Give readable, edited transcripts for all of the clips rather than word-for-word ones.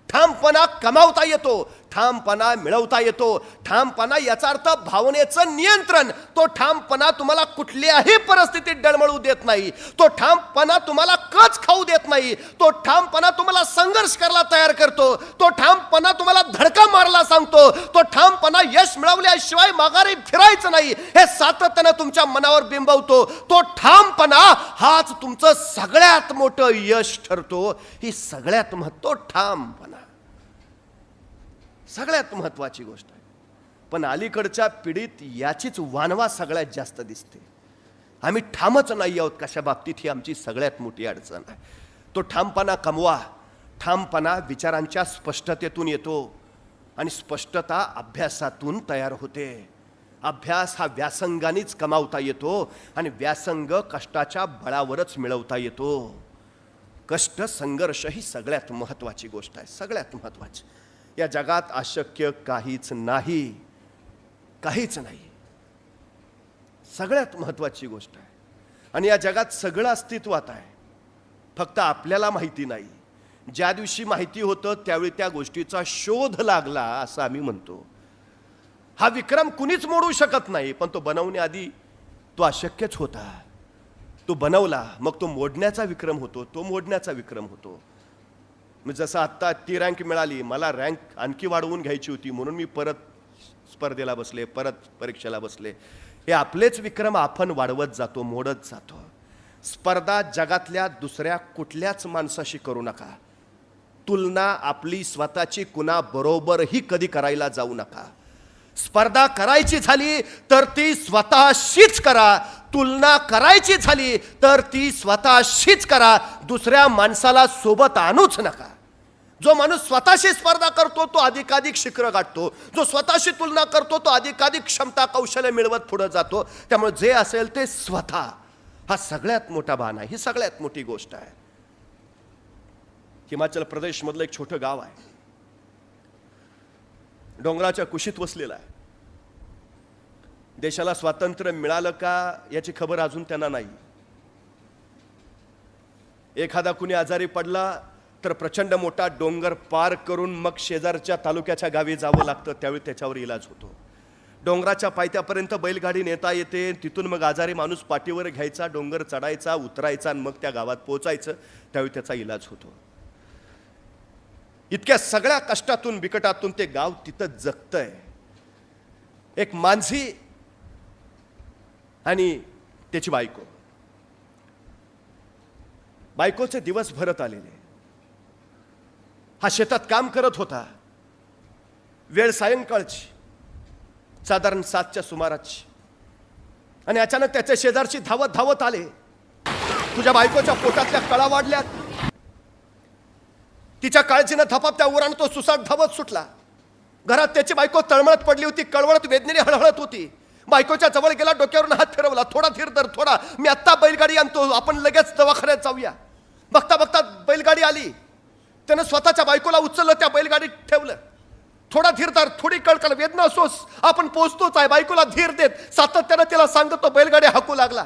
ठामपणा कमावता येतो, ठामपणा मिळवता येतो. ठामपणा याचा अर्थ भावनेचं नियंत्रण. तो ठामपणा तुम्हाला कुठल्याही परिस्थितीत डळमळू देत नाही. तो ठामपणा तुम्हाला कच खाऊ देत नाही. तो ठामपणा तुम्हाला संघर्ष करायला तयार करतो. तो ठामपणा तुम्हाला धडका मारायला सांगतो. तो ठामपणा यश मिळवल्याशिवाय माघारी फिरायचं नाही हे सातत्यानं तुमच्या मनावर बिंबवतो. तो ठामपणा हाच तुमचं सगळ्यात मोठं यश ठरतो. ही सगळ्यात तो ठामपणा सगळ्यात महत्वाची गोष्ट आहे. पण अलीकडच्या पिढीत याचीच वानवा सगळ्यात जास्त दिसते. आम्ही ठामच नाही आहोत कशा बाबतीत, ही आमची सगळ्यात मोठी अडचण आहे. तो ठामपणा कमवा. ठामपणा विचारांच्या स्पष्टतेतून येतो आणि स्पष्टता अभ्यासातून तयार होते. अभ्यास हा व्यासंगानेच कमावता येतो आणि व्यासंग कष्टाच्या बळावरच मिळवता येतो. कष्ट संघर्ष ही सगळ्यात महत्वाची गोष्ट आहे, सगळ्यात महत्वाची. या जगात अशक्य काहीच नाही, काहीच नाही. सगळ्यात महत्वाची गोष्ट आहे. आणि या जगात सगळं अस्तित्वात आहे, फक्त आपल्याला माहिती नाही. ज्या दिवशी माहिती होतं त्यावेळी त्या गोष्टीचा शोध लागला असं आम्ही म्हणतो. हा विक्रम कुणीच मोडू शकत नाही, पण तो बनवण्याआधी तो अशक्यच होता. तो बनवला, मग तो मोडण्याचा विक्रम होतो, तो मोडण्याचा विक्रम होतो. मी जसं आत्ता ती रँक मिळाली, मला रँक आणखी वाढवून घ्यायची होती म्हणून मी परत स्पर्धेला बसले, परत परीक्षेला बसले. हे आपलेच विक्रम आपण वाढवत जातो, मोडत जातो. स्पर्धा जगातल्या दुसऱ्या कुठल्याच माणसाशी करू नका. तुलना आपली स्वतःची कुणाबरोबरही कधी करायला जाऊ नका. स्पर्धा करायची झाली तर ती स्वतःशीच करा. तुलना करायची झाली तर ती स्वतःशीच करा. दुसऱ्या माणसाला सोबत आणूच नका. जो माणूस स्वतःशी स्पर्धा करतो तो अधिकाधिक शिखर गाठतो. जो स्वतःशी तुलना करतो तो अधिकाधिक क्षमता कौशल्य मिळवत पुढे जातो. त्यामुळे जे असेल ते स्वतः, हा सगळ्यात मोठा बाण आहे, ही सगळ्यात मोठी गोष्ट आहे. हिमाचल प्रदेश मधलं एक छोटं गाव आहे, डोंगराच्या कुशीत वसलेलं आहे. देशाला स्वातंत्र्य मिळालं का याची खबर अजून त्यांना नाही. एखादा कुणी आजारी पडला तर प्रचंड मोठा डोंगर पार करून मग शेजारच्या तालुक्याच्या गावी जावं लागतं, त्यावेळी त्याच्यावर इलाज होतो. डोंगराच्या पायथ्यापर्यंत बैलगाडी नेता येते, तिथून मग आजारी माणूस पाठीवर घ्यायचा, डोंगर चढायचा, उतरायचा आणि मग त्या गावात पोहोचायचं, त्यावेळी त्याचा इलाज होतो. इतक्या सगळ्या कष्टातून बिकटातून ते गाव तिथं जगतंय. एक मांझी आणि त्याची बायको. बायकोचे दिवस भरत आलेले. हा शेतात काम करत होता. वेळ सायंकाळची, साधारण 7च्या सुमाराची. आणि अचानक त्याच्या शेजारची धावत धावत आले. तुझ्या बायकोच्या पोटातल्या कळा वाढल्यात. तिच्या काळजीनं धपापत्या उरानं तो सुसाट धावत सुटला. घरात त्याची बायको तळमळत पडली होती, कळवळत वेदनेने हळहळत होती. बायकोच्या जवळ गेला, डोक्यावरून हात फिरवला. थोडा धीर धर, थोडा, मी आत्ता बैलगाडी आणतो, आपण लगेच दवाखान्यात जाऊया. बघता बघता बैलगाडी आली. त्यानं स्वतःच्या बायकोला उचललं, त्या बैलगाडीत ठेवलं. थोडा धीर धर, थोडी कळकळ, वेदना असोस, आपण पोहोचतोच आहे. बायकोला धीर देत सातत्यानं त्याला सांगतो. बैलगाडी हाकू लागला.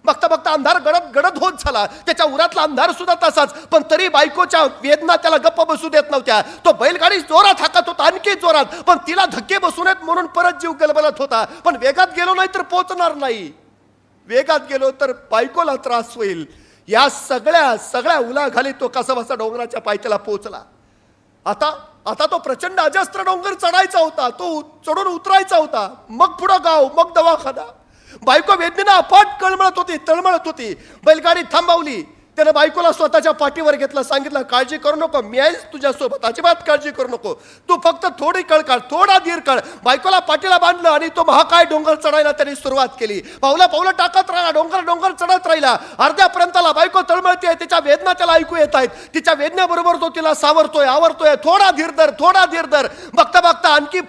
बघता बघता अंधार गडद गडद होत झाला. त्याच्या उरातला अंधार सुद्धा तसाच, पण तरी बायकोच्या वेदना त्याला गप्प बसू देत नव्हत्या. तो बैलगाडी जोरात हाकत होता, आणखी जोरात, पण तिला धक्के बसू नयेत म्हणून परत जीव गलबलत होता. पण वेगात गेलो नाही तर पोहोचणार नाही. वेगात गेलो तर बायकोला त्रास होईल. या सगळ्या उलाखाली तो कसा डोंगराच्या पायथ्याला पोहोचला. आता तो प्रचंड अजस्त्र डोंगर चढायचा होता, तो चढून उतरायचा होता. मग पुढं गाव, मग दवाखाना. बायको वेदनेनं अफाट तळमळत होती. बैलगाडी थांबवली. त्यानं बायकोला स्वतःच्या पाठीवर घेतलं, सांगितलं, काळजी करू नको, मी आहेच तुझ्यासोबत, अजिबात काळजी करू नको, तू फक्त थोडी कळ काढ, थोडा धीर काढ. बायकोला पाठीला बांधलं आणि तो महाकाय डोंगर चढायला त्यांनी सुरुवात केली. पावलं टाकत राहिला, डोंगर चढत राहिला. अर्ध्यापर्यंतला बायको तळमळते, तिच्या वेदना त्याला ऐकू येत आहेत. तिच्या वेदनेबरोबर तो तिला सावरतोय, आवरतोय. थोडा धीर धर. बघता बघता आणखी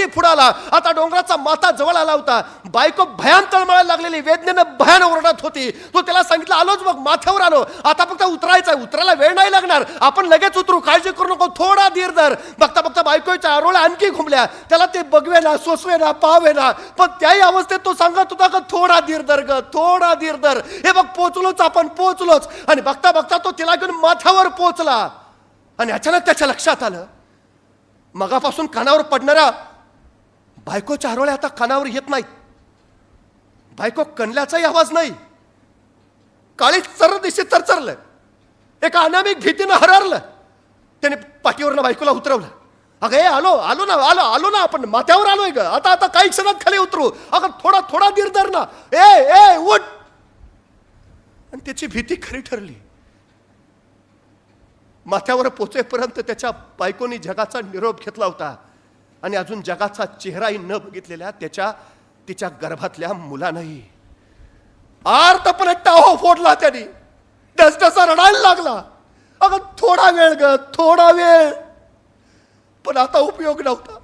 फुडाला. आता डोंगराचा माथा जवळ आला होता. बायको भयान तळमळायला लागलेली, वेदनेनं भयान ओरडत होती. तो त्याला सांगितलं, आलोच बघ, माथ्यावर आलो, आता फक्त उतरायचं, उतरायला वेळ नाही लागणार, आपण लगेच उतरू, काळजी करू नको, थोडा धीर धर. बघता बघता बायकोच्या आरोळ्या आणखी घुमल्या. त्याला ते बघवे ना, सोसवे ना, पाहावे ना, पण त्याही अवस्थेत तो सांगत होता का थोडा धीर धर ग, थोडा धीर धर. हे बघ, पोचलोच. आणि बघता बघता तो तिला घेऊन माथ्यावर पोचला. आणि अचानक त्याच्या लक्षात आलं, मगापासून कानावर पडणाऱ्या बायकोच्या आरोळ्या आता कानावर येत नाहीत. बायको कणल्याचाही आवाज नाही. काळी चर दिशे चरचरलं. एका अनामिक भीतीनं हररलं. त्याने पाठीवरनं बायकोला उतरवलं. अगं ए आलो आलो ना, आलो ना, आपण माथ्यावर आलोय ग, आता काही क्षणात खाली उतरू. अगं थोडा धीर धर ना, ए उठ. आणि त्याची भीती खरी ठरली. माथ्यावर पोचेपर्यंत त्याच्या बायकोनी जगाचा निरोप घेतला होता आणि अजून जगाचा चेहराही न बघितलेल्या तिच्या गर्भातल्या मुलानंही आर्तपणे टाहो फोडला. त्यांनी डसडसा रडायला लागला. अगं थोडा वेळ ग, थोडा वेळ. पण आता उपयोग नव्हता.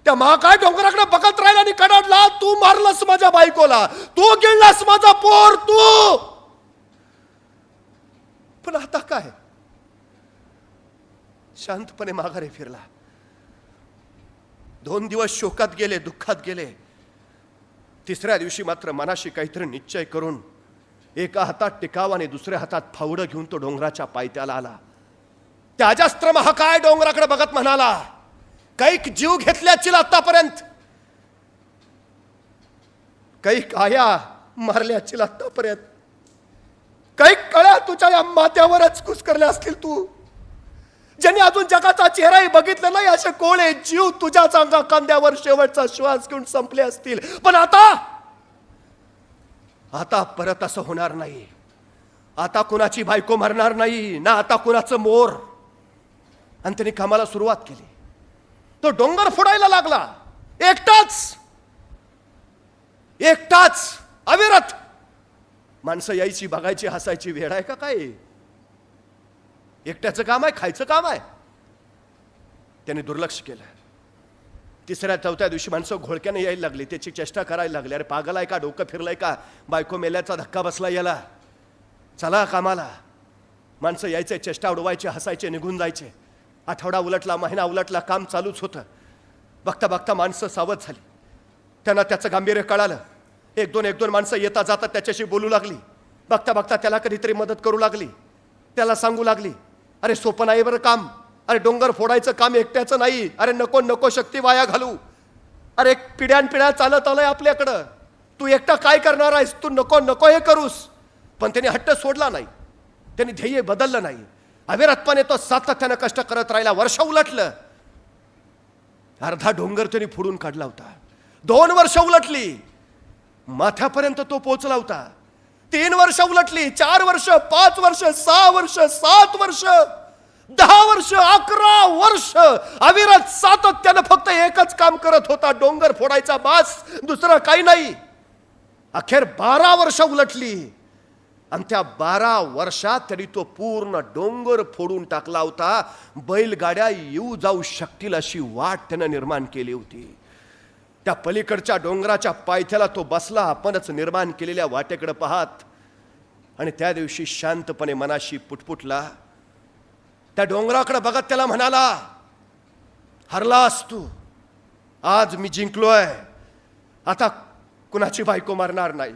त्या महाकाय डोंगराकडे बघत राहिला आणि कडाडला, तू मारलास माझ्या बायकोला, तू गिळलास माझा पोर, तू. पण आता काय? शांतपणे माघारी फिरला. 2 दिवस शोकात गेले, दुःखात गेले. तिसऱ्या दिवशी मात्र मनाशी काहीतरी निश्चय करून एका हातात टिकाव आणि दुसऱ्या हातात फावडं घेऊन तो डोंगराच्या पायथ्याला आला. त्या अजस्त्र महाकाय डोंगराकडे बघत म्हणाला, कैक जीव घेतल्याची आतापर्यंत, कैक आया मारल्याची आतापर्यंत, कैक कळ्या तुझ्या या माथ्यावरच कुस्करल्या असतील. तू ज्यांनी अजून जगाचा चेहराही बघितला नाही असे कोळे जीव तुझ्या चांगा कांद्यावर शेवटचा श्वास घेऊन संपले असतील. पण आता परत असं होणार नाही. आता कुणाची बायको मरणार नाही ना, आता कुणाचं मोर. आणि त्यांनी कामाला सुरुवात केली. तो डोंगर फोडायला लागला एकटाच अविरत. माणसं यायची, बघायची, हसायची. वेळ आहे का काय? एकट्याचं काम आहे, खायचं काम आहे. त्याने दुर्लक्ष केलं. तिसऱ्या चौथ्या दिवशी माणसं घोळक्याने यायला लागली. त्याची चेष्टा करायला लागली. अरे पागल आहे का, डोकं फिरलंय का, बायको मेल्याचा धक्का बसला याला, चला कामाला. माणसं यायचे, चेष्टा उडवायचे, हसायचे, निघून जायचे. आठवडा उलटला, महिना उलटला, काम चालूच होतं. बघता बघता माणसं सावध झाली. त्यांना त्याचं गांभीर्य कळालं. एक दोन माणसं येता जाता त्याच्याशी बोलू लागली. बघता बघता त्याला कधीतरी मदत करू लागली. त्याला सांगू लागली, अरे सोपं नाही बरं काम. अरे डोंगर फोडायचं काम एकट्याचं नाही. अरे नको शक्ती वाया घालू. अरे पिढ्यानपिढ्या चालत आलंय आपल्याकडं. तू एकटा काय करणार आहेस? तू नको हे करूस. पण त्यांनी हट्ट सोडला नाही. त्यांनी ध्येय बदललं नाही. अविरतपणे तो सातत्यानं कष्ट करत राहिला. वर्ष उलटलं. अर्धा डोंगर त्यांनी फोडून काढला होता. 2 वर्ष उलटली, माथ्यापर्यंत तो पोहोचला होता. 3 वर्ष उलटली, 4 वर्ष, 5 वर्ष, 6 वर्ष, 7 वर्ष, 10 वर्ष, 11 वर्ष अविरत सातत्यानं फक्त एकच काम करत होता, डोंगर फोडायचा, बास, दुसरं काही नाही. अखेर 12 वर्ष उलटली आणि त्या 12 वर्षात तरी तो पूर्ण डोंगर फोडून टाकला होता. बैलगाड्या येऊ जाऊ शकतील अशी वाट त्यानं निर्माण केली होती. त्या पलीकडच्या डोंगराच्या पायथ्याला तो बसला, आपणच निर्माण केलेल्या वाटेकडे पाहत. आणि त्या दिवशी शांतपणे मनाशी पुटपुटला. त्या डोंगराकडे बघत त्याला म्हणाला, हरलास तू, आज मी जिंकलोय. आता कुणाची बायको मारणार नाही.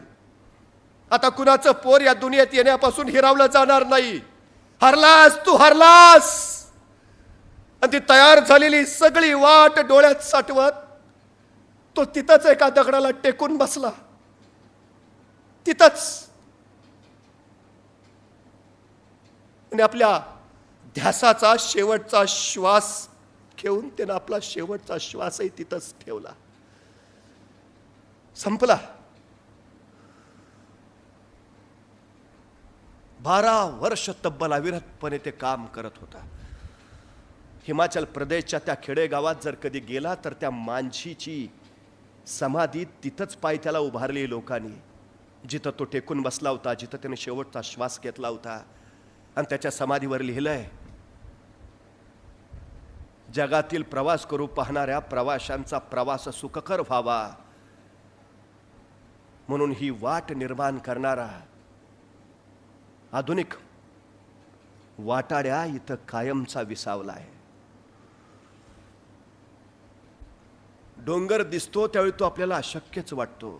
आता कुणाचं पोर या दुनियेत येण्यापासून हिरावलं जाणार नाही. हरलास तू, हरलास. आणि ती तयार झालेली सगळी वाट डोळ्यात साठवत तो तिथंच एका दगडाला टेकून बसला. तिथंच. आणि आपल्या ध्यासाचा शेवटचा श्वास घेऊन त्यानं आपला शेवटचा श्वासही तिथंच ठेवला. संपला. 12 वर्ष तब्बल अविरतपणे ते काम करत होता. हिमाचल प्रदेशच्या त्या खेडेगावात जर कधी गेला तर त्या मांझीची समाधी तिथंच पायथ्याला उभारली लोकांनी, जिथं तो टेकून बसला होता, जिथं त्याने शेवटचा श्वास घेतला होता. आणि त्याच्या समाधीवर लिहिलंय, जगातील प्रवास करू पाहणाऱ्या प्रवाशांचा प्रवास सुखकर व्हावा म्हणून ही वाट निर्माण करणारा आधुनिक वाटाड्या इथं कायमचा विसावला आहे. डोंगर दिसतो त्यावेळी तो आपल्याला अशक्यच वाटतो,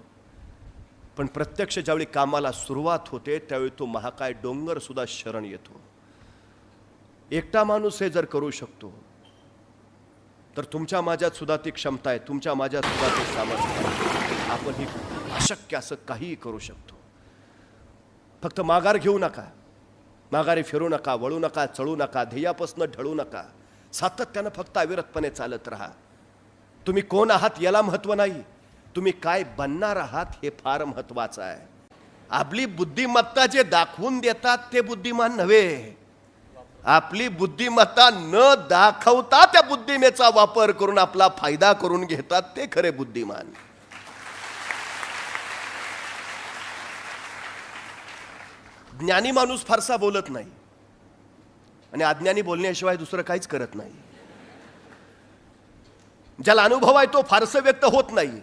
पण प्रत्यक्ष ज्यावेळी कामाला सुरुवात होते त्यावेळी तो महाकाय डोंगर सुद्धा शरण येतो. एकटा माणूस हे जर करू शकतो तर तुमच्या माझ्यात सुद्धा ती क्षमता आहे, तुमच्या माझ्यात सुद्धा ते सामर्थ्य आहे. आपण ही अशक्य असं काहीही करू शकतो. फक्त माघार घेऊ नका, माघारी फिरू नका, वळू नका, चळू नका, ध्येयापासून ढळू नका. सातत्यानं फक्त अविरतपणे चालत राहा. तुम्ही कोण आहात याला महत्व नाही, तुम्ही काय बनणार आहात हे फार महत्वाचं आहे. आपली बुद्धिमत्ता जे दाखवून देतात ते बुद्धिमान नव्हे. आपली बुद्धिमत्ता न दाखवता त्या बुद्धिमेचा वापर करून आपला फायदा करून घेतात ते खरे बुद्धिमान. ज्ञानी माणूस फारसा बोलत नाही आणि अज्ञानी बोलण्याशिवाय दुसरं काहीच करत नाही. ज्याला अनुभव आहे तो फारसं व्यक्त होत नाही,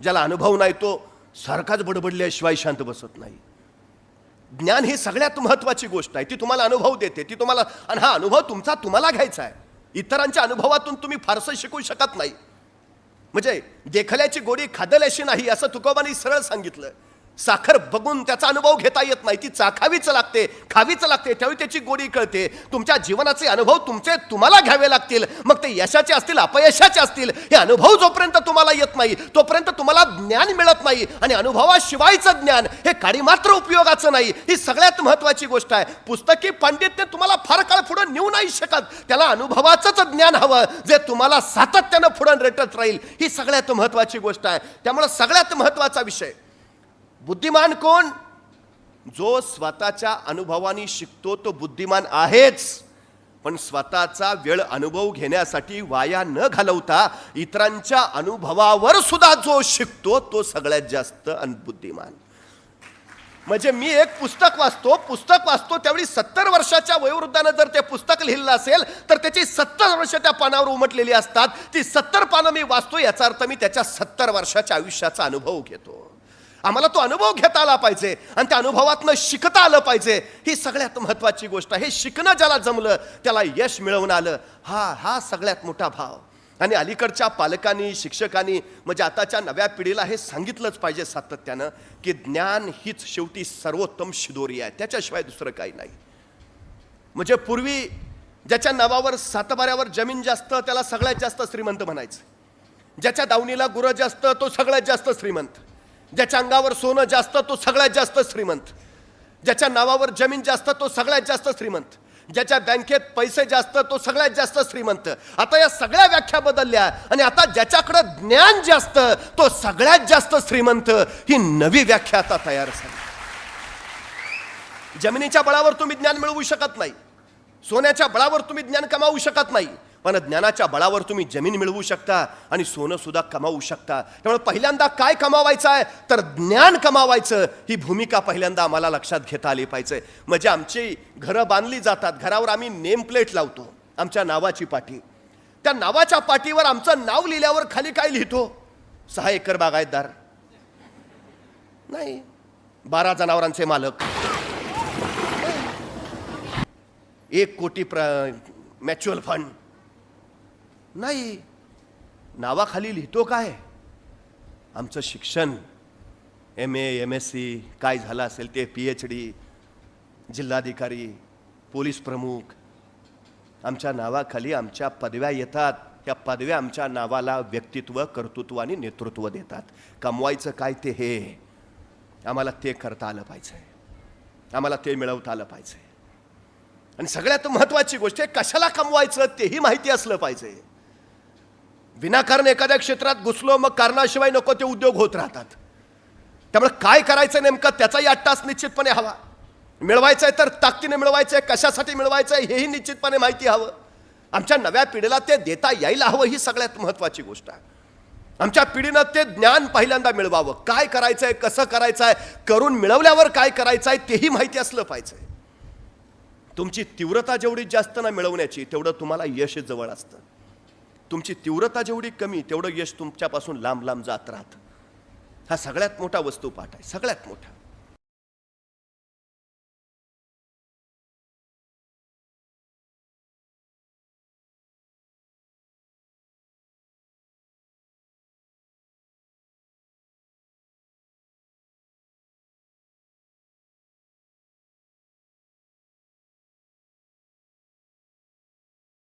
ज्याला अनुभव नाही तो सारखाच बडबडल्याशिवाय शांत बसत नाही. ज्ञान ही सगळ्यात महत्वाची गोष्ट आहे. ती तुम्हाला अनुभव देते, ती तुम्हाला, आणि हा अनुभव तुमचा तुम्हाला घ्यायचा आहे. इतरांच्या अनुभवातून तुम्ही फारसं शिकू शकत नाही. म्हणजे देखल्याची गोडी खादल्याशी नाही असं तुकोबांनी सरळ सांगितलं. साखर बघून त्याचा अनुभव घेता येत नाही, ती चाखावीच लागते, खावीच लागते, त्यावेळी त्याची गोडी कळते. तुमच्या जीवनाचे अनुभव तुमचे तुम्हाला घ्यावे लागतील, मग ते यशाचे असतील अपयशाचे असतील. हे अनुभव जोपर्यंत तुम्हाला येत नाही तोपर्यंत तुम्हाला ज्ञान मिळत नाही. आणि अनुभवाशिवायचं ज्ञान हे काडी मात्र उपयोगाचं नाही. ही सगळ्यात महत्वाची गोष्ट आहे. पुस्तकी पांडित्य तुम्हाला फार काळ पुढे नेऊ नाही शकत, त्याला अनुभवाचंच ज्ञान हवं जे तुम्हाला सातत्यानं पुढे रेटत राहील. ही सगळ्यात महत्वाची गोष्ट आहे. त्यामुळे सगळ्यात महत्वाचा विषय, बुद्धिमान कोण? जो स्वतःच्या अनुभवाने शिकतो तो बुद्धिमान आहेच, पण स्वतःचा वेळ अनुभव घेण्यासाठी वाया न घालवता इतरांच्या अनुभवावर सुद्धा जो शिकतो तो सगळ्यात जास्त बुद्धिमान. म्हणजे मी एक पुस्तक वाचतो त्यावेळी 70 वर्षाच्या वयोवृद्धानं जर ते पुस्तक लिहिलं असेल तर त्याची 70 वर्ष त्या पानावर उमटलेली असतात. ती 70 पानं मी वाचतो याचा अर्थ मी त्याच्या 70 वर्षाच्या आयुष्याचा अनुभव घेतो. आम्हाला तो अनुभव घेता आला पाहिजे आणि त्या अनुभवातनं शिकता आलं पाहिजे. ही सगळ्यात महत्वाची गोष्ट आहे. हे शिकणं ज्याला जमलं त्याला यश मिळवून आलं, हा सगळ्यात मोठा भाव. आणि अलीकडच्या पालकांनी, शिक्षकांनी, म्हणजे आताच्या नव्या पिढीला हे सांगितलंच पाहिजे सातत्यानं की ज्ञान हीच शेवटी सर्वोत्तम शिदोरी आहे, त्याच्याशिवाय दुसरं काही नाही. म्हणजे पूर्वी ज्याच्या नावावर सातबाऱ्यावर जमीन जास्त त्याला सगळ्यात जास्त श्रीमंत म्हणायचं. ज्याच्या दावणीला गुरं जास्त तो सगळ्यात जास्त श्रीमंत. ज्याच्या अंगावर सोनं जास्त तो सगळ्यात जास्त श्रीमंत. ज्याच्या नावावर जमीन जास्त तो सगळ्यात जास्त श्रीमंत. ज्याच्या बँकेत पैसे जास्त तो सगळ्यात जास्त श्रीमंत. आता या सगळ्या व्याख्या बदलल्या आणि आता ज्याच्याकडे ज्ञान जास्त तो सगळ्यात जास्त श्रीमंत, ही नवी व्याख्या आता तयार झाली. जमिनीच्या बळावर तुम्ही ज्ञान मिळवू शकत नाही, सोन्याच्या बळावर तुम्ही ज्ञान कमावू शकत नाही, पण ज्ञानाच्या बळावर तुम्ही जमीन मिळवू शकता आणि सोनं सुद्धा कमावू शकता. त्यामुळे पहिल्यांदा काय कमावायचं आहे तर ज्ञान कमावायचं. ही भूमिका पहिल्यांदा आम्हाला लक्षात घेता आली पाहिजे. म्हणजे आमची घरं बांधली जातात, घरावर आम्ही नेम प्लेट लावतो आमच्या नावाची पाटी. त्या नावाच्या पाटीवर आमचं नाव लिहिल्यावर खाली काय लिहितो? 6 एकर बागायतदार नाही, 12 जनावरांचे मालक, 1 कोटी म्युच्युअल फंड नाही. नावाखाली लिहितो काय? आमचं शिक्षण, MA MSc काय झालं असेल ते, PhD, जिल्हाधिकारी, पोलीस प्रमुख. आमच्या नावाखाली आमच्या पदव्या येतात. त्या पदव्या आमच्या नावाला व्यक्तित्व, कर्तृत्व आणि नेतृत्व देतात. कमवायचं काय ते हे आम्हाला ते करता आलं पाहिजे, आम्हाला ते मिळवता आलं पाहिजे. आणि सगळ्यात महत्वाची गोष्ट आहे कशाला कमवायचं तेही माहिती असलं पाहिजे. विनाकारण एखाद्या क्षेत्रात घुसलो मग कारणाशिवाय नको ते उद्योग होत राहतात. त्यामुळे काय करायचं नेमकं त्याचाही अट्टास निश्चितपणे हवा. मिळवायचंय तर ताकदीने मिळवायचंय, कशासाठी मिळवायचंय हेही निश्चितपणे माहिती हवं. आमच्या नव्या पिढीला ते देता यायला हवं, ही सगळ्यात महत्वाची गोष्ट आहे. आमच्या पिढीनं ते ज्ञान पहिल्यांदा मिळवावं. काय करायचंय, कसं करायचंय, करून मिळवल्यावर काय करायचंय तेही माहिती असलं पाहिजे. तुमची तीव्रता जेवढी जास्त ना मिळवण्याची तेवढं तुम्हाला यश जवळ असतं. तुमची तीव्रता जेवढी कमी तेवढं यश तुमच्यापासून लांब लांब जात राहतं. हा सगळ्यात मोठा वस्तुपाठ आहे, सगळ्यात मोठा.